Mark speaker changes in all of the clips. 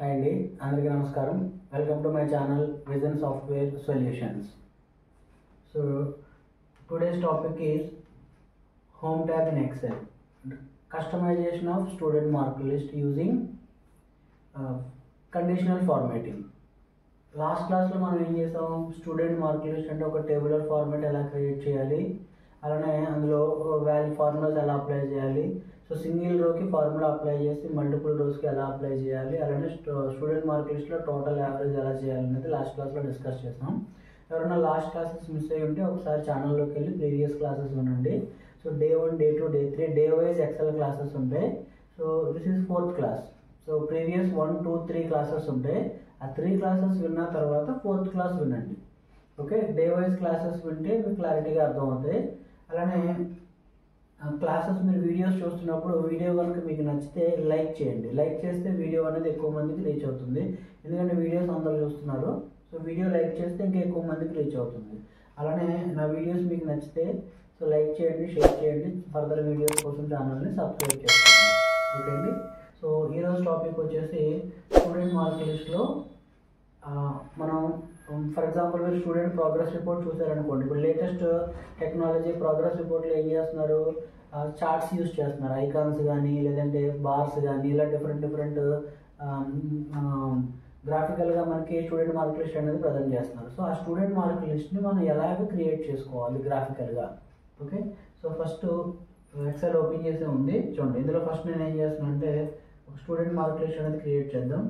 Speaker 1: Hi అండి, అందరికీ నమస్కారం. Welcome to my channel Vision Software Solutions. So today's topic is home tab in Excel, customization of student mark list using conditional formatting. Last క్లాస్లో మనం ఏం చేసాం, student mark list అంటే ఒక tabular format ఎలా క్రియేట్ చేయాలి, అలానే అందులో వాల్యూ ఫార్ములాస్ ఎలా అప్లై చేయాలి, సో సింగిల్ రోకి ఫార్ములా అప్లై చేసి మల్టిపుల్ రోస్కి ఎలా అప్లై చేయాలి, అలానే స్టూడెంట్ మార్క్ లిస్ట్లో టోటల్ యావరేజ్ ఎలా చేయాలి అనేది లాస్ట్ క్లాస్లో డిస్కస్ చేసాం. ఎవరైనా లాస్ట్ క్లాసెస్ మిస్ అయ్యి ఉంటే ఒకసారి ఛానల్లోకి వెళ్ళి ప్రీవియస్ క్లాసెస్ వినండి. So day 1, day 2, day 3 day wise excel classes ఉంటాయి. So this is 4th class. So previous 1, 2, 3 classes ఉంటాయి. ఆ 3 క్లాసెస్ విన్న తర్వాత 4th క్లాస్ వినండి. ఓకే, డే వైజ్ క్లాసెస్ వింటే మీకు క్లారిటీగా అర్థమవుతాయి. అలానే క్లాసెస్ మీరు వీడియోస్ చూస్తున్నప్పుడు వీడియో కనుక మీకు నచ్చితే లైక్ చేయండి. లైక్ చేస్తే వీడియో అనేది ఎక్కువ మందికి రీచ్ అవుతుంది. ఎందుకంటే వీడియోస్ అందరూ చూస్తున్నారు. సో వీడియో లైక్ చేస్తే ఇంకా ఎక్కువ మందికి రీచ్ అవుతుంది. అలానే నా వీడియోస్ మీకు నచ్చితే సో లైక్ చేయండి, షేర్ చేయండి. ఫర్దర్ వీడియోస్ కోసం ఛానల్ని సబ్స్క్రైబ్ చేసుకోండి. ఓకే అండి. సో ఈరోజు టాపిక్ వచ్చేసి స్టూడెంట్ మార్క్ లిస్ట్లో మనం ఫర్ ఎగ్జాంపుల్ మీరు స్టూడెంట్ ప్రోగ్రెస్ రిపోర్ట్ చూసారనుకోండి. ఇప్పుడు లేటెస్ట్ టెక్నాలజీ ప్రోగ్రెస్ రిపోర్ట్లో ఏం చేస్తున్నారు, చార్ట్స్ యూజ్ చేస్తున్నారు. ఐకాన్స్ కానీ లేదంటే బార్స్ కానీ ఇలా డిఫరెంట్ గ్రాఫికల్గా మనకి స్టూడెంట్ మార్క్ లిస్ట్ అనేది ప్రజెంట్ చేస్తున్నారు. సో ఆ స్టూడెంట్ మార్క్ లిస్ట్ని మనం ఎలాగ క్రియేట్ చేసుకోవాలి గ్రాఫికల్గా. Okay, so first Excel open చేసే ఉంది చూడండి. ఇందులో ఫస్ట్ నేను ఏం చేస్తున్నాను అంటే ఒక స్టూడెంట్ మార్క్ లిస్ట్ అనేది క్రియేట్ చేద్దాం.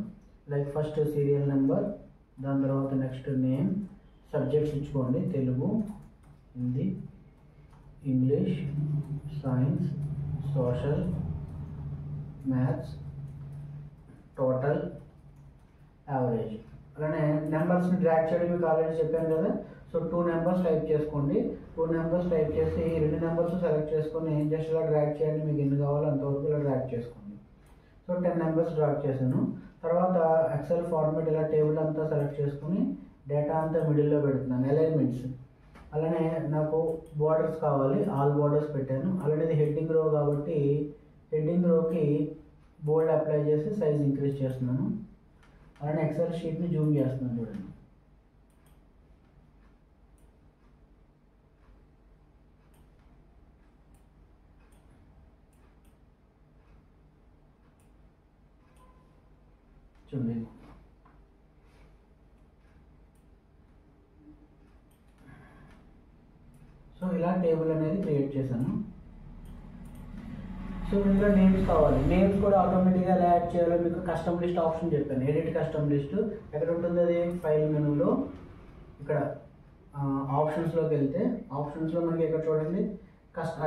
Speaker 1: లైక్ ఫస్ట్ సీరియల్ నెంబర్, దాని తర్వాత నెక్స్ట్ నేమ్, సబ్జెక్ట్స్ ఇచ్చుకోండి. Telugu, Hindi, English, science, social, maths, total, average. అలానే నెంబర్స్ని డ్రాగ్ చేయడం మీకు ఆల్రెడీ చెప్పాను కదా. సో 2 నెంబర్స్ టైప్ చేసుకోండి. 2 నెంబర్స్ టైప్ చేసి 2 నెంబర్స్ సెలెక్ట్ చేసుకొని జస్ట్ ఇలా డ్రాగ్ చేయండి. మీకు ఎన్ని కావాలో అంతవరకు ఇలా డ్రాగ్ చేసుకోండి. సో 10 నెంబర్స్ డ్రాగ్ చేశాను. తర్వాత ఎక్సెల్ ఫార్మాట్ ఇలా టేబుల్ అంతా సెలెక్ట్ చేసుకుని డేటా అంతా మిడిల్లో పెడుతున్నాను. అలైన్మెంట్స్, అలానే నాకు బోర్డర్స్ కావాలి, ఆల్ బోర్డర్స్ పెట్టాను. అలానే ఇది హెడ్డింగ్ రో కాబట్టి హెడ్డింగ్ రోకి బోల్డ్ అప్లై చేసి సైజ్ ఇంక్రీజ్ చేస్తున్నాను. అలానే ఎక్సెల్ షీట్ని జూమ్ చేస్తున్నాను చూడండి. చూడండి, సో ఇలా టేబుల్ అనేది క్రియేట్ చేశాను. సో ఇందులో నేమ్స్ కావాలి. నేమ్స్ కూడా ఆటోమేటిక్గా ఎలా యాడ్ చేయాలో మీకు కస్టమ్ లిస్ట్ ఆప్షన్ చెప్పాను. ఎడిట్ కస్టమ్ లిస్ట్ ఎక్కడ ఉంటుంది, అది ఫైల్ మెనూలో ఇక్కడ ఆప్షన్స్లోకి వెళ్తే ఆప్షన్స్లో మనకి ఇక్కడ చూడండి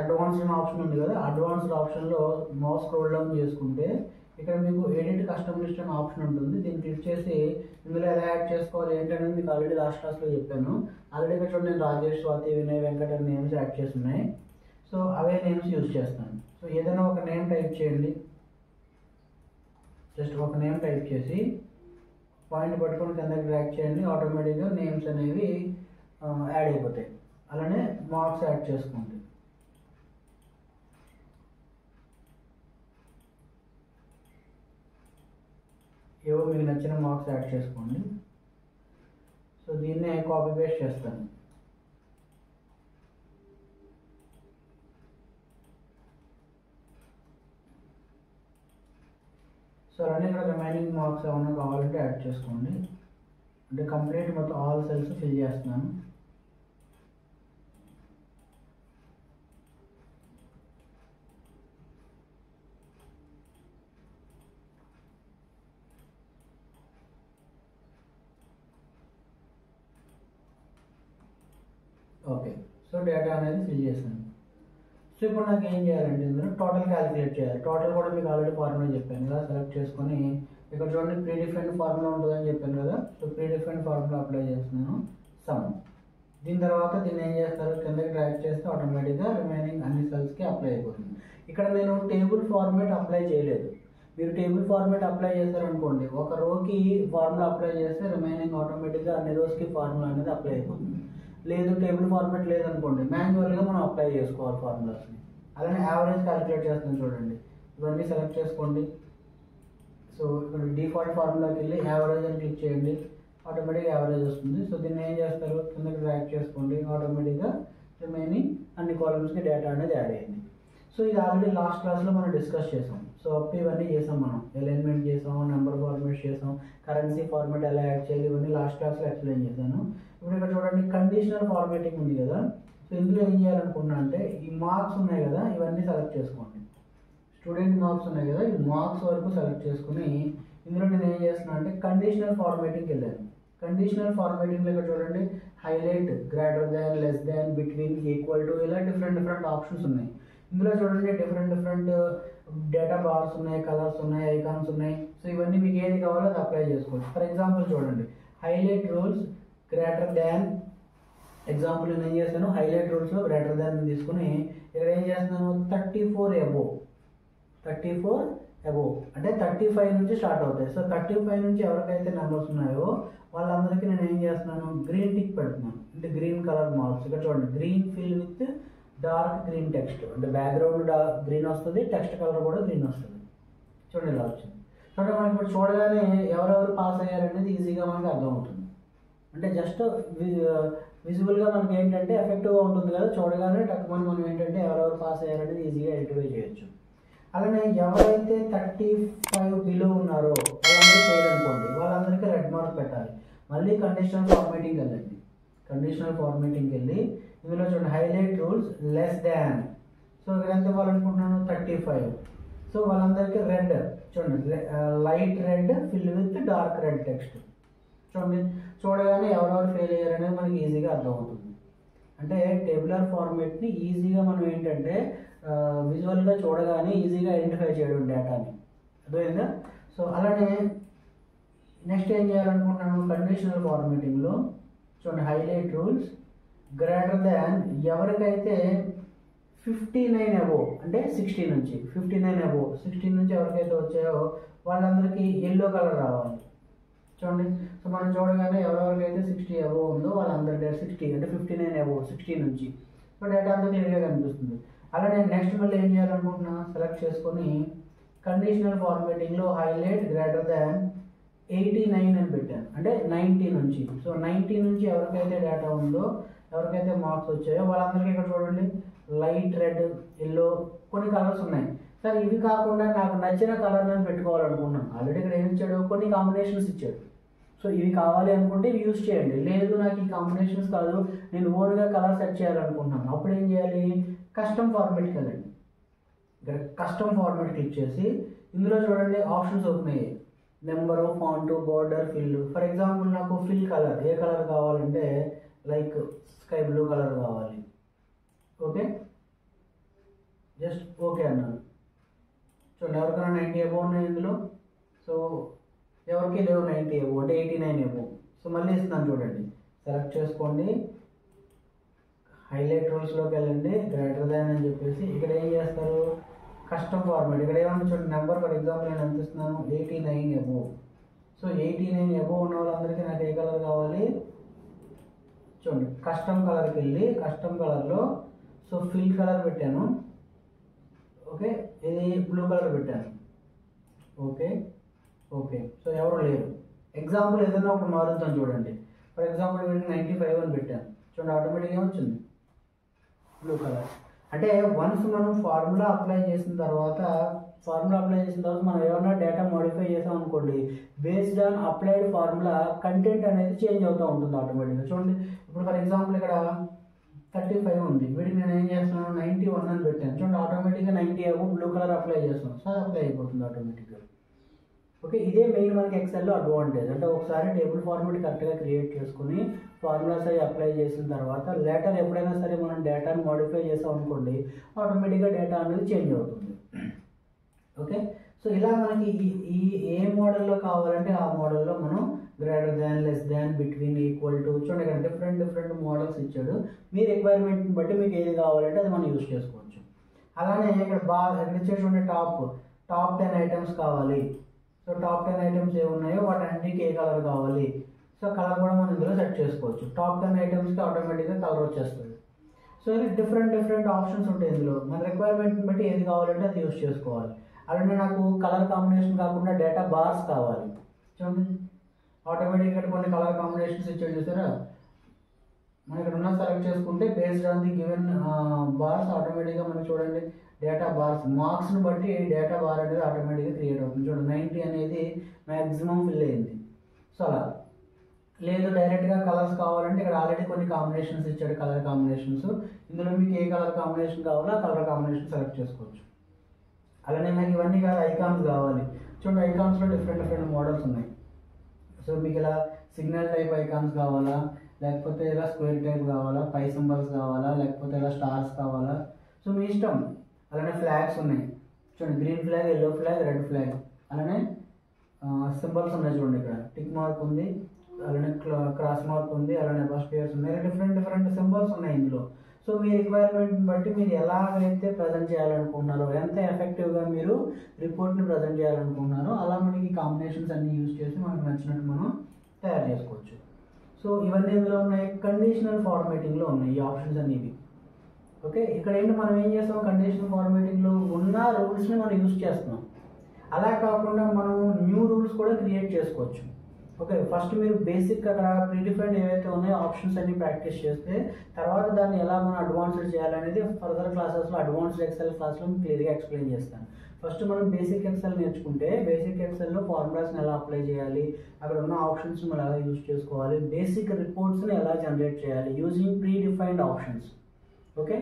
Speaker 1: అడ్వాన్స్డ్ ఆప్షన్ ఉంది కదా. అడ్వాన్స్డ్ ఆప్షన్లో మౌస్ స్క్రోల్ డౌన్ చేసుకుంటే ఇక్కడ మీకు ఎడిట్ కస్టమ్ లిస్ట్ అనే ఆప్షన్ ఉంటుంది. దీన్ని క్లిక్ చేసి ఇందులో ఎలా యాడ్ చేసుకోవాలి ఏంటనేది మీకు ఆల్రెడీ లాస్ట్ క్లాస్లో చెప్పాను. ఆల్రెడీ ఇక్కడ చూడండి, నేను రాజేష్, స్వాతి, వినయ్, వెంకట నేమ్స్ యాడ్ చేసి ఉన్నాయి. సో అవే నేమ్స్ యూజ్ చేస్తాను. సో ఏదైనా ఒక నేమ్ టైప్ చేయండి. జస్ట్ ఒక నేమ్ టైప్ చేసి పాయింట్ పట్టుకొని కిందకి డ్రాగ్ చేయండి. ఆటోమేటిక్గా నేమ్స్ అనేవి యాడ్ అయిపోతాయి. అలానే మార్క్స్ యాడ్ చేసుకోండి. ఏవో మీకు నచ్చిన మార్క్స్ యాడ్ చేసుకోండి. సో దీన్నే కాపీ పేస్ట్ చేస్తాను. సో అలానే ఇక్కడ రిమైనింగ్ మార్క్స్ ఏమైనా కావాలంటే యాడ్ చేసుకోండి. అంటే కంప్లీట్ మొత్తం ఆల్ సెల్స్ ఫిల్ చేస్తున్నాను. ఓకే, సో డేటా అనేది ఫిల్ చేశాను. సో ఇప్పుడు నాకు ఏం చేయాలంటే ఇందులో టోటల్ క్యాలిక్యులేట్ చేయాలి. టోటల్ కూడా మీకు ఆల్రెడీ ఫార్ములా చెప్పాను కదా. సెలెక్ట్ చేసుకొని ఇక్కడ చూడండి ప్రీ డిఫైన్డ్ ఫార్ములా ఉంటుందని చెప్పాను కదా. So pre defined formula apply చేస్తున్నాను, సమ్. దీని తర్వాత దీన్ని ఏం చేస్తారు, కిందకి డ్రాగ్ చేస్తే ఆటోమేటిక్గా రిమైనింగ్ అన్ని సెల్స్కి అప్లై అయిపోతుంది. ఇక్కడ నేను టేబుల్ ఫార్మేట్ అప్లై చేయలేదు. మీరు టేబుల్ ఫార్మేట్ అప్లై చేశారనుకోండి, ఒక రోకి ఫార్ములా అప్లై చేస్తే రిమైనింగ్ ఆటోమేటిక్గా అన్ని రోస్కి ఫార్ములా అనేది అప్లై అయిపోతుంది. లేదు టేబుల్ ఫార్మాట్ లేదనుకోండి, మాన్యువల్గా మనం అప్లై చేసుకోవాలి ఫార్ములాస్ని. అలానే యావరేజ్ క్యాలిక్యులేట్ చేస్తాను చూడండి. ఇవన్నీ సెలెక్ట్ చేసుకోండి. సో ఇక్కడ డిఫాల్ట్ ఫార్ములాకి వెళ్ళి యావరేజ్ అని క్లిక్ చేయండి, ఆటోమేటిక్గా యావరేజ్ వస్తుంది. సో దీన్ని ఏం చేస్తారు, కిందకి డ్రాగ్ చేసుకోండి, ఆటోమేటిక్గా రిమైనింగ్ అన్ని కాలమ్స్కి డేటా అనేది యాడ్ అయ్యింది. సో ఇది ఆల్రెడీ లాస్ట్ క్లాస్లో మనం డిస్కస్ చేసాం. సో అప్ ఇవన్నీ చేసాం, మనం అలైన్మెంట్ చేసాం, నెంబర్ ఫార్మేట్ చేసాం, కరెన్సీ ఫార్మేట్ ఎలా యాడ్ చేయాలి, ఇవన్నీ లాస్ట్ క్లాస్లో ఎక్స్ప్లెయిన్ చేశాను. ఇప్పుడు ఇక్కడ చూడండి కండిషనల్ ఫార్మేటింగ్ ఉంది కదా. సో ఇందులో ఏం చేయాలనుకున్నా అంటే ఈ మార్క్స్ ఉన్నాయి కదా, ఇవన్నీ సెలెక్ట్ చేసుకోండి. స్టూడెంట్ మార్క్స్ ఉన్నాయి కదా, ఈ మార్క్స్ వరకు సెలెక్ట్ చేసుకుని ఇందులో నేను ఏం చేస్తున్నా అంటే కండిషనల్ ఫార్మేటింగ్కి వెళ్ళాను. కండిషనల్ ఫార్మేటింగ్లో ఇక్కడ చూడండి highlight, greater than, less than, between, equal to, ఇలా డిఫరెంట్ ఆప్షన్స్ ఉన్నాయి. ఇందులో చూడండి డిఫరెంట్ డేటా బార్స్ ఉన్నాయి, కలర్స్ ఉన్నాయి, ఐకాన్స్ ఉన్నాయి. సో ఇవన్నీ మీకు ఏది కావాలో అది అప్లై చేసుకోవచ్చు. ఫర్ ఎగ్జాంపుల్ చూడండి highlight rules greater than, example నేను ఏం చేస్తాను, హైలైట్ రూల్స్లో గ్రేటర్ దాన్ తీసుకుని ఇక్కడ ఏం చేస్తున్నాను 34 అబోవ్, 34 అబోవ్ అంటే 35 నుంచి స్టార్ట్ అవుతాయి. సో 35 నుంచి ఎవరికైతే నెంబర్స్ ఉన్నాయో వాళ్ళందరికీ నేను ఏం చేస్తున్నాను, గ్రీన్ టిక్ పెడుతున్నాను, అంటే గ్రీన్ కలర్ మార్క్స్. ఇక్కడ చూడండి green fill with dark green text, అంటే బ్యాక్గ్రౌండ్ గ్రీన్ వస్తుంది, టెక్స్ట్ కలర్ కూడా గ్రీన్ వస్తుంది. చూడండి ఇలా వచ్చింది. చూడండి మనకి ఇప్పుడు చూడగానే ఎవరెవరు పాస్ అయ్యారనేది ఈజీగా మనకి అర్థమవుతుంది. అంటే జస్ట్ విజువల్గా మనకి ఏంటంటే ఎఫెక్టివ్గా ఉంటుంది కదా, చూడగానే టక్కుమని మనం ఏంటంటే ఎవరెవరు పాస్ అయ్యారనేది ఈజీగా ఐడెంటిఫై చేయొచ్చు. అలానే ఎవరైతే 35 బిలో ఉన్నారో వాళ్ళందరూ ఫెయిల్ అనుకోండి, వాళ్ళందరికీ రెడ్ మార్క్ పెట్టాలి. మళ్ళీ కండిషనల్ ఫార్మేటింగ్ వెళ్ళండి, కండిషనల్ ఫార్మేటింగ్కి వెళ్ళి ఇందులో చూడండి highlight rules less than. So ఇక్కడ ఎంత ఇవ్వాలనుకుంటున్నాను 35. సో వాళ్ళందరికీ రెడ్, చూడండి light red fill with dark red text. చూడండి చూడగానే ఎవరెవరు ఫెయిల్ అయ్యారు అనేది మనకి ఈజీగా అర్థమవుతుంది. అంటే టేబులర్ ఫార్మేట్ని ఈజీగా మనం ఏంటంటే విజువల్గా చూడగానే ఈజీగా ఐడెంటిఫై చేయడం డేటాని, అర్థమైందా. సో అలానే నెక్స్ట్ ఏం చేయాలనుకుంటున్నాను, కండిషనల్ ఫార్మేటింగ్లో చూడండి హైలైట్ రూల్స్ గ్రేటర్ దాన్, ఎవరికైతే 59 అబోవ్ అంటే 60 నుంచి 59 అబోవ్ 16 నుంచి ఎవరికైతే వచ్చాయో వాళ్ళందరికీ ఎల్లో కలర్ రావాలి. చూడండి సో మనం చూడగానే ఎవరెవరికైతే 60 అబోవ్ ఉందో వాళ్ళందరికీ 60 అంటే 59 అబోవ్ 60 నుంచి, సో డేటా అంతా క్లియర్గా కనిపిస్తుంది. అలానే నెక్స్ట్ మళ్ళీ ఏం చేయాలనుకుంటున్నా, సెలెక్ట్ చేసుకొని కండిషనల్ ఫార్మేటింగ్లో హైలైట్ గ్రేటర్ దాన్ 89 అని పెట్టాను, అంటే 90 నుంచి. సో 90 నుంచి ఎవరికైతే డేటా ఉందో, ఎవరికైతే మార్క్స్ వచ్చాయో వాళ్ళందరికీ ఇక్కడ చూడండి లైట్ రెడ్, ఎల్లో, కొన్ని కలర్స్ ఉన్నాయి. సార్ ఇవి కాకుండా నాకు నచ్చిన కలర్ నేను పెట్టుకోవాలనుకున్నాను, ఆల్రెడీ ఇక్కడ ఏం ఇచ్చాడు, కొన్ని కాంబినేషన్స్ ఇచ్చాడు. సో ఇవి కావాలి అనుకుంటే ఇవి యూజ్ చేయండి, లేదు నాకు ఈ కాంబినేషన్స్ కాదు నేను ఓన్గా కలర్ సెట్ చేయాలనుకుంటున్నాను, అప్పుడు ఏం చేయాలి, కస్టమ్ ఫార్మేట్కి వెళ్ళండి. ఇక్కడ కస్టమ్ ఫార్మేట్ క్లిక్ చేసి ఇందులో చూడండి ఆప్షన్స్ ఓపెన్ అయ్యాయి, number, font, border, fill. For example నాకు ఫిల్ కలర్ ఏ కలర్ కావాలంటే లైక్ స్కై బ్లూ కలర్ కావాలి. ఓకే జస్ట్ ఓకే అన్నాను. చూడండి ఎవరికైనా 90 అబోవ్ ఉన్నాయి ఇందులో, సో ఎవరికి లేవు 90 అబోవ్ అంటే 89 అబోవ్. సో మళ్ళీ ఇస్తున్నాను చూడండి, సెలెక్ట్ చేసుకోండి, హైలైట్ రూల్స్లోకి వెళ్ళండి, గ్రేటర్ దాన్ అని చెప్పేసి ఇక్కడ ఏం చేస్తారు, కస్టమ్ ఫార్మేట్. ఇక్కడ ఏమన్నా చూడండి నెంబర్ ఫర్ ఎగ్జాంపుల్ నేను ఎంత ఇస్తున్నాను 89 అబోవ్. సో 89 అబోవ్ ఉన్న వాళ్ళందరికీ నాకు ఏ కలర్ కావాలి, చూడండి కస్టమ్ కలర్కి వెళ్ళి కస్టమ్ కలర్లో సో ఫిల్ కలర్ పెట్టాను. ఓకే ఇది బ్లూ కలర్ పెట్టాను. ఓకే ఓకే సో ఎవరు లేరు. ఎగ్జాంపుల్ ఏదైనా ఒకటి మారుద్దాం చూడండి, ఫర్ ఎగ్జాంపుల్ వీడికి 95 అని పెట్టాను. చూడండి ఆటోమేటిక్గా వచ్చింది బ్లూ కలర్. అంటే వన్స్ మనం ఫార్ములా అప్లై చేసిన తర్వాత మనం ఏమైనా డేటా మోడిఫై చేసాం అనుకోండి, based on applied formula content అనేది చేంజ్ అవుతూ ఉంటుంది ఆటోమేటిక్గా. చూడండి ఇప్పుడు ఫర్ ఎగ్జాంపుల్ ఇక్కడ 35 ఉంది, వీటికి నేను ఏం చేస్తున్నాను 91 అని పెట్టాను. చూడండి ఆటోమేటిక్గా 90 అబోవ్ బ్లూ కలర్ అప్లై చేస్తున్నాను, సో అప్లై అయిపోతుంది ఆటోమేటిక్గా. ఓకే ఇదే మెయిన్ మనకి ఎక్సెల్లో అడ్వాంటేజ్. అంటే ఒకసారి టేబుల్ ఫార్మేట్ కరెక్ట్గా క్రియేట్ చేసుకుని ఫార్ములాస్ అవి అప్లై చేసిన తర్వాత లేటర్ ఎప్పుడైనా సరే మనం డేటాను మోడిఫై చేసాం అనుకోండి, ఆటోమేటిక్గా డేటా అనేది చేంజ్ అవుతుంది. ఓకే సో ఇలా మనకి ఈ ఏ మోడల్లో కావాలంటే ఆ మోడల్లో మనం greater than, less than, between, equal to, చూడండి ఇక్కడ డిఫరెంట్ మోడల్స్ ఇచ్చాడు. మీ రిక్వైర్మెంట్ని బట్టి మీకు ఏది కావాలంటే అది మనం యూజ్ చేసుకోవచ్చు. అలానే ఇక్కడ ఇక్కడ ఇచ్చేటువంటి టాప్ 10 ఐటమ్స్ కావాలి. సో టాప్ 10 ఐటమ్స్ ఏమున్నాయో వాటన్నిటికీ ఏ కలర్ కావాలి, సో కలర్ కూడా మనం ఇందులో సెట్ చేసుకోవచ్చు. టాప్ 10 ఐటమ్స్కి ఆటోమేటిక్గా కలర్ వచ్చేస్తుంది. సో ఇది డిఫరెంట్ ఆప్షన్స్ ఉంటాయి ఇందులో, మన రిక్వైర్మెంట్ని బట్టి ఏది కావాలంటే అది యూజ్ చేసుకోవాలి. అలానే నాకు కలర్ కాంబినేషన్ కాకుండా డేటా బార్స్ కావాలి. చూడండి ఆటోమేటిక్గా కొన్ని కలర్ కాంబినేషన్స్ ఇచ్చాడు చూసారా. మనం ఇక్కడ ఉన్న సెలెక్ట్ చేసుకుంటే based on the given bars ఆటోమేటిక్గా మనకి చూడండి డేటా బార్స్ మార్క్స్ని బట్టి డేటా బార్ అనేది ఆటోమేటిక్గా క్రియేట్ అవుతుంది. చూడండి 90 అనేది మ్యాక్సిమం ఫిల్ అయింది. సో అలా లేదు డైరెక్ట్గా కలర్స్ కావాలంటే ఇక్కడ ఆల్రెడీ కొన్ని కాంబినేషన్స్ ఇచ్చాడు, కలర్ కాంబినేషన్స్. ఇందులో మీకు ఏ కలర్ కాంబినేషన్ కావాలో ఆ కలర్ కాంబినేషన్ సెలెక్ట్ చేసుకోవచ్చు. అలానే నాకు ఇవన్నీ కాదు ఐకాన్స్ కావాలి. చూడండి ఐకాన్స్లో డిఫరెంట్ మోడల్స్ ఉన్నాయి. సో మీకు ఇలా సిగ్నల్ టైప్ ఐకాన్స్ కావాలా, లేకపోతే ఇలా స్క్వేర్ టైప్ కావాలా, పై సింబల్స్ కావాలా, లేకపోతే ఇలా స్టార్స్ కావాలా, సో మీ ఇష్టం. అలానే ఫ్లాగ్స్ ఉన్నాయి చూడండి, green flag, yellow flag, red flag. అలానే సింబల్స్ ఉన్నాయి చూడండి, ఇక్కడ టిక్ మార్క్ ఉంది, అలానే క్రాస్ మార్క్ ఉంది, అలానే బస్టియర్స్ ఉన్నాయి, డిఫరెంట్ సింబల్స్ ఉన్నాయి ఇందులో. సో మీ రిక్వైర్మెంట్ని బట్టి మీరు ఎలాగైతే ప్రజెంట్ చేయాలనుకుంటున్నారో, ఎంత ఎఫెక్టివ్గా మీరు రిపోర్ట్ని ప్రజెంట్ చేయాలనుకుంటున్నారో అలా మనకి కాంబినేషన్స్ అన్నీ యూజ్ చేసి మనకు నచ్చినట్టు మనం తయారు చేసుకోవచ్చు. సో ఇవన్నీ ఇందులో ఉన్నాయి. కండిషనల్ ఫార్మేటింగ్లో ఉన్నాయి ఈ ఆప్షన్స్ అనేవి. ఓకే, ఇక్కడ ఏంటి మనం ఏం చేస్తాం, కండిషనల్ ఫార్మేటింగ్లో ఉన్న రూల్స్ని మనం యూజ్ చేస్తున్నాం. అలా కాకుండా మనం న్యూ రూల్స్ కూడా క్రియేట్ చేసుకోవచ్చు. ఓకే, ఫస్ట్ మీరు బేసిక్ అక్కడ ప్రీడిఫైన్డ్ ఏవైతే ఉన్నాయో ఆప్షన్స్ అన్ని ప్రాక్టీస్ చేస్తే తర్వాత దాన్ని ఎలా మనం అడ్వాన్స్డ్ చేయాలనేది ఫర్దర్ క్లాసెస్లో అడ్వాన్స్డ్ ఎక్సెల్ క్లాస్లో క్లియర్గా ఎక్స్ప్లెయిన్ చేస్తాను. ఫస్ట్ మనం బేసిక్ ఎక్సెల్ నేర్చుకుంటే బేసిక్ ఎక్సెల్లో ఫార్ములాస్ని ఎలా అప్లై చేయాలి, అక్కడ ఉన్న ఆప్షన్స్ మనం ఎలా యూజ్ చేసుకోవాలి, బేసిక్ రిపోర్ట్స్ని ఎలా జనరేట్ చేయాలి యూజింగ్ ప్రీడిఫైన్డ్ ఆప్షన్స్. ఓకే,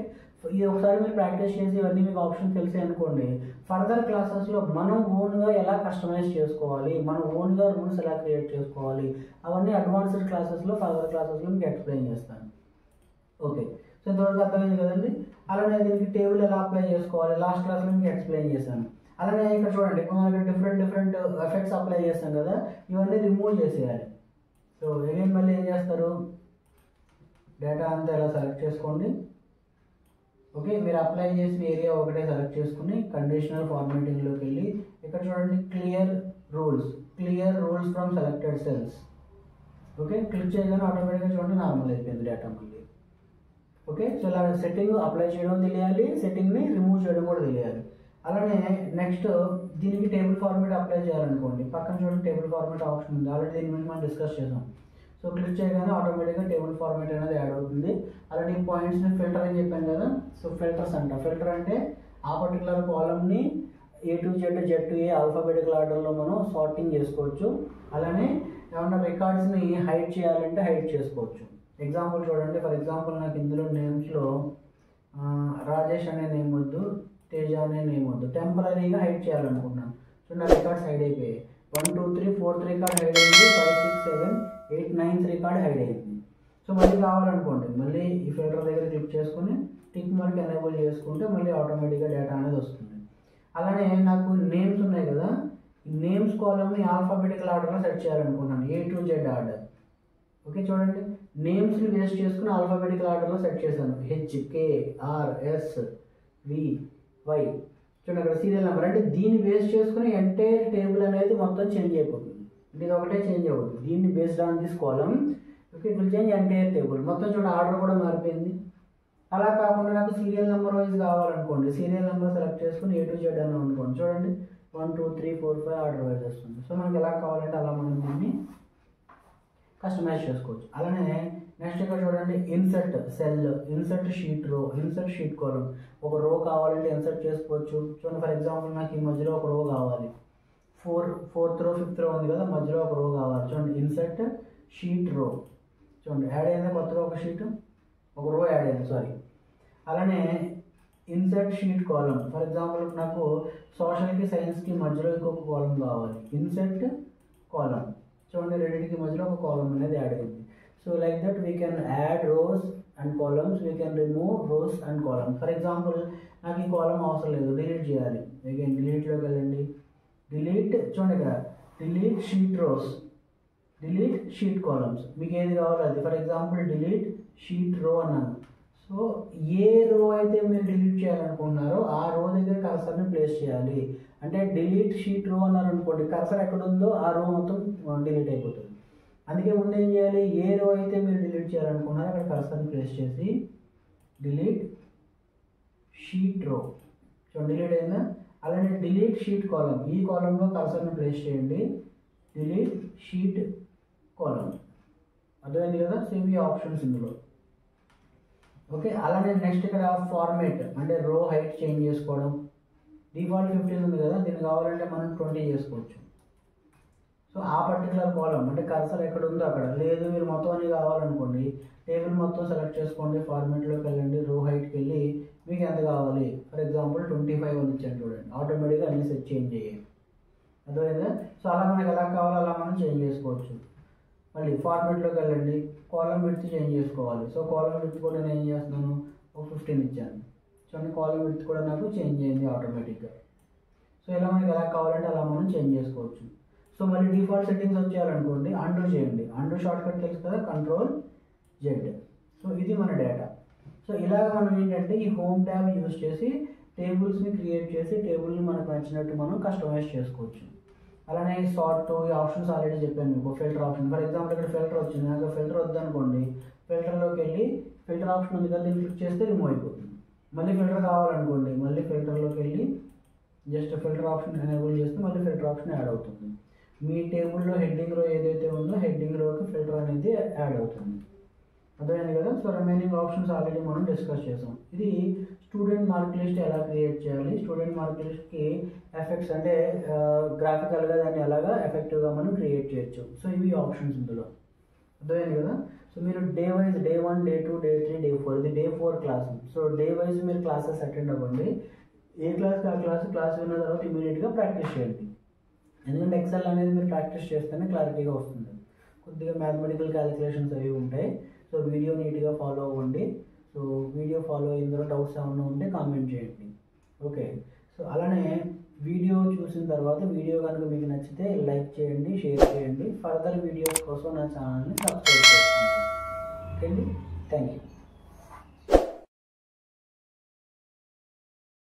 Speaker 1: ఇది ఒకసారి మీరు ప్రాక్టీస్ చేసి ఇవన్నీ మీకు ఆప్షన్ తెలిసే అనుకోండి, ఫర్దర్ క్లాసెస్లో మనం ఓన్గా ఎలా కస్టమైజ్ చేసుకోవాలి, మనం ఓన్గా రూల్స్ ఎలా క్రియేట్ చేసుకోవాలి, అవన్నీ అడ్వాన్స్డ్ క్లాసెస్లో ఫర్దర్ క్లాసెస్లో మీకు ఎక్స్ప్లెయిన్ చేస్తాను. ఓకే, సో ఇంతవరకు అర్థమైంది కదండి. అలానే దీనికి టేబుల్ ఎలా అప్లై చేసుకోవాలి లాస్ట్ క్లాస్లో మీకు ఎక్స్ప్లెయిన్ చేశాను. అలానే ఇక్కడ చూడండి, ఇప్పుడు మనకి డిఫరెంట్ ఎఫెక్ట్స్ అప్లై చేస్తాం కదా, ఇవన్నీ రిమూవ్ చేసేయాలి. సో అగైన్ మళ్ళీ ఏం చేస్తారు, డేటా అంతా ఎలా సెలెక్ట్ చేసుకోండి. ఓకే, మీరు అప్లై చేసిన ఏరియా ఒకటే సెలెక్ట్ చేసుకుని కండిషనల్ ఫార్మాటింగ్లోకి వెళ్ళి ఇక్కడ చూడండి clear rules from selected cells. Okay, click చేయగానే ఆటోమేటిక్గా చూడండి నార్మల్ అయిపోయింది డేటా మళ్ళీ. ఓకే, సో ఇలా సెట్టింగ్ అప్లై చేయడం తెలియాలి, సెట్టింగ్ని రిమూవ్ చేయడం కూడా తెలియాలి. అలానే నెక్స్ట్ దీనికి టేబుల్ ఫార్మాట్ అప్లై చేయాలనుకోండి, పక్కన చూడండి టేబుల్ ఫార్మాట్ ఆప్షన్ ఉంది, ఆల్రెడీ దీని గురించి మనం డిస్కస్ చేసాం. సో క్లిక్ చేయగానే ఆటోమేటిక్గా టేబుల్ ఫార్మాట్ అనేది యాడ్ అవుతుంది. అలాంటి పాయింట్స్ని ఫిల్టర్ అని చెప్పాను కదా, సో ఫిల్టర్స్ అంట. ఫిల్టర్ అంటే ఆ పర్టికులర్ కాలమ్ని A to Z, Z to A alphabetical ఆర్డర్లో మనం సార్టింగ్ చేసుకోవచ్చు. అలానే ఏమన్నా రికార్డ్స్ని హైడ్ చేయాలంటే హైడ్ చేసుకోవచ్చు. ఎగ్జాంపుల్ చూడండి, ఫర్ ఎగ్జాంపుల్ నాకు ఇందులో నేమ్స్లో రాజేష్ అనే నేమ్ వద్దు, తేజ అనే నేమ్ వద్దు, టెంపరీగా హైడ్ చేయాలనుకుంటున్నాను. చూడండి రికార్డ్స్ హైడ్ అయిపోయాయి. 1 2 3 4th రికార్డ్ హైడ్ అయింది, 5 6 7 8 9th రికార్డ్ హైడ్ అయింది. సో మళ్ళీ కావాలనుకోండి, మళ్ళీ ఈ ఫిల్టర్ దగ్గర క్లిక్ చేసుకుని టిక్ మార్క్ ఎనేబుల్ చేసుకుంటే మళ్ళీ ఆటోమేటిక్గా డేటా అనేది వస్తుంది. అలానే నాకు నేమ్స్ ఉన్నాయి కదా, ఈ నేమ్స్ కాలమ్ని ఆల్ఫాబెటికల్ ఆర్డర్లో సెట్ చేయాలనుకున్నాను, A to Z order. Okay, చూడండి నేమ్స్ని బేస్ చేసుకుని ఆల్ఫాబెటికల్ ఆర్డర్లో సెట్ చేశాను, H K R S V Y. చూడండి అక్కడ సీరియల్ నెంబర్, అంటే దీన్ని బేస్ చేసుకుని ఎంటైర్ టేబుల్ అనేది మొత్తం చేంజ్ అయిపోతుంది. అంటే ఇది ఒకటే చేంజ్ అవుతుంది, దీన్ని based on this column. Okay, it will change entire table మొత్తం. చూడండి ఆర్డర్ కూడా మారిపోయింది. అలా కాకుండా నాకు సీరియల్ నెంబర్ వైజ్ కావాలనుకోండి, సీరియల్ నెంబర్ సెలెక్ట్ చేసుకుని A to Z అని అనుకోండి, చూడండి 1 2 3 4 5 ఆర్డర్ వైజ్ వస్తుంది. సో మనకి ఎలా కావాలంటే అలా మనం దీన్ని కస్టమైజ్ చేసుకోవచ్చు. అలానే నెక్స్ట్ ఇక్కడ చూడండి ఇన్సర్ట్ సెల్, ఇన్సర్ట్ షీట్ రో, ఇన్సర్ట్ షీట్ కాలమ్. ఒక రో కావాలంటే ఇన్సర్ట్ చేసుకోవచ్చు. చూడండి ఫర్ ఎగ్జాంపుల్ నాకు ఈ మధ్యలో ఒక రో కావాలి, 4th రో 5th రో ఉంది కదా, మధ్యలో ఒక రో కావాలి. చూడండి ఇన్సర్ట్ షీట్ రో, చూడండి యాడ్ అయిందా కొత్తగా ఒక షీట్, ఒక రో యాడ్ అయింది, సారీ. అలానే insert sheet column, for example నాకు సోషల్కి సైన్స్కి మధ్యలో ఇంకొక కాలమ్ కావాలి, ఇన్సర్ట్ కాలమ్. చూడండి రెండింటికి మధ్యలో ఒక కాలమ్ అనేది యాడ్ అయింది. So like that we can add rows and columns, we can remove rows and columns. For example నాకు ఈ కాలమ్ అవసరం లేదు, డిలీట్ చేయాలి. అగైన్ డిలీట్లోకి వెళ్ళండి, డిలీట్, చూడండి ఇక్కడ delete sheet rows, delete sheet columns, మీకు ఏది కావాలో అది. ఫర్ ఎగ్జాంపుల్ డిలీట్ షీట్ రో అన్నాను. సో ఏ రో అయితే మీరు డిలీట్ చేయాలనుకుంటున్నారో ఆ రో దగ్గర కర్సర్ని ప్లేస్ చేయాలి. అంటే డిలీట్ షీట్ రో అన్నారు అనుకోండి, కర్సర్ ఎక్కడ ఉందో ఆ రో మొత్తం డిలీట్ అయిపోతుంది. అందుకే ముందు ఏం చేయాలి, ఏ రో అయితే మీరు డిలీట్ చేయాలనుకున్నారో అక్కడ కర్సర్ని ప్లేస్ చేసి డిలీట్ షీట్ రో, సో డిలీట్ అయిందా. అలానే డిలీట్ షీట్ కాలం, ఈ కాలంలో కర్సర్ని ప్లేస్ చేయండి. డిలీట్ షీట్ కాలం, అర్థమైంది కదా. సో ఇవి ఆప్షన్స్ ఇందులో. ఓకే, అలానే నెక్స్ట్ ఇక్కడ ఫార్మేట్ అంటే రో హైట్ చేంజ్ చేసుకోవడం. డిఫాల్ట్ 15 ఉంది కదా, దీన్ని కావాలంటే మనం 20 చేసుకోవచ్చు. సో ఆ పర్టికులర్ కాలం అంటే కర్సర్ ఎక్కడ ఉందో అక్కడ, లేదు మీరు మొత్తం అన్ని కావాలనుకోండి, టేబుల్ మొత్తం సెలెక్ట్ చేసుకోండి, ఫార్మేట్లోకి వెళ్ళండి, రో హైట్కి వెళ్ళి మీకు ఎంత కావాలి, ఫర్ ఎగ్జాంపుల్ 25 అని ఇచ్చాను చూడండి, ఆటోమేటిక్గా అన్ని సెట్ చేంజ్ చేయండి. అర్థమైందా. సో అలా మనకి ఎలా కావాలో అలా మనం చేంజ్ చేసుకోవచ్చు. మళ్ళీ ఫార్మేట్లోకి వెళ్ళండి, కాలం విడ్త్ చేంజ్ చేసుకోవాలి. సో కాలం విడ్త్ కూడా నేను ఏం చేస్తున్నాను, ఒక 15 ఇచ్చాను. సో కాలం విడ్త్ కూడా నాకు చేంజ్ అయింది ఆటోమేటిక్గా. సో ఇలా మనకి ఎలా కావాలంటే అలా మనం చేంజ్ చేసుకోవచ్చు. సో మళ్ళీ డిఫాల్ట్ సెట్టింగ్స్ వచ్చేయాలనుకోండి, అండూ చేయండి. అండూ షార్ట్ కట్ తెలుసు కదా, Ctrl+Z. సో ఇది మన డేటా. సో ఇలాగ మనం ఏంటంటే ఈ హోమ్ ట్యాబ్ యూజ్ చేసి టేబుల్స్ని క్రియేట్ చేసి టేబుల్ని మనకు నచ్చినట్టు మనం కస్టమైజ్ చేసుకోవచ్చు. అలానే సార్ట్ ఈ ఆప్షన్స్ ఆల్రెడీ చెప్పాను మీకు. ఫిల్టర్ ఆప్షన్, ఫర్ ఎగ్జాంపుల్ ఇక్కడ ఫిల్టర్ వచ్చింది, నాకు ఫిల్టర్ వద్దనుకోండి, ఫిల్టర్లోకి వెళ్ళి ఫిల్టర్ ఆప్షన్ ఉంది కదా, దీన్ని క్లిక్ చేస్తే రిమూవ్ అయిపోతుంది. మళ్ళీ ఫిల్టర్ కావాలనుకోండి, మళ్ళీ ఫిల్టర్లోకి వెళ్ళి జస్ట్ ఫిల్టర్ ఆప్షన్ ఎనేబుల్ చేస్తే మళ్ళీ ఫిల్టర్ ఆప్షన్ యాడ్ అవుతుంది. మీ టేబుల్లో హెడ్డింగ్ రో ఏదైతే ఉందో హెడ్డింగ్ రోకి ఫిల్టర్ అనేది యాడ్ అవుతుంది. అర్థమైంది కదా. సో రిమైనింగ్ ఆప్షన్స్ ఆల్రెడీ మనం డిస్కస్ చేసాం. ఇది స్టూడెంట్ మార్క్ లిస్ట్ ఎలా క్రియేట్ చేయాలి, స్టూడెంట్ మార్క్ లిస్ట్కి ఎఫెక్ట్స్ అంటే గ్రాఫికల్గా దాన్ని ఎలాగా ఎఫెక్టివ్గా మనం క్రియేట్ చేయొచ్చు. సో ఇవి ఆప్షన్స్ ఇందులో. అర్థమైంది కదా. సో మీరు day wise day 1, day 2, day 3, day 4, ఇది day 4 class. So day wise మీరు క్లాసెస్ అటెండ్ అవ్వండి. ఏ క్లాస్కి ఆ క్లాస్ విన్న తర్వాత ఇమీడియట్గా ప్రాక్టీస్ చేయండి. ఎందుకంటే ఎక్సెల్ అనేది మీరు ప్రాక్టీస్ చేస్తేనే క్లారిటీగా వస్తుంది. కొద్దిగా మ్యాథమెటికల్ క్యాలిక్యులేషన్స్ అవి ఉంటాయి. సో వీడియో నీట్గా ఫాలో అవ్వండి. సో వీడియో ఫాలో అయిన తర్వాత డౌట్స్ ఏమైనా ఉంటే కామెంట్ చేయండి. ఓకే, సో అలానే వీడియో చూసిన తర్వాత వీడియో కనుక మీకు నచ్చితే లైక్ చేయండి, షేర్ చేయండి. ఫర్దర్ వీడియోస్ కోసం నా ఛానల్ని సబ్స్క్రైబ్ చేసుకోండి. ఓకే అండి, థ్యాంక్ యూ.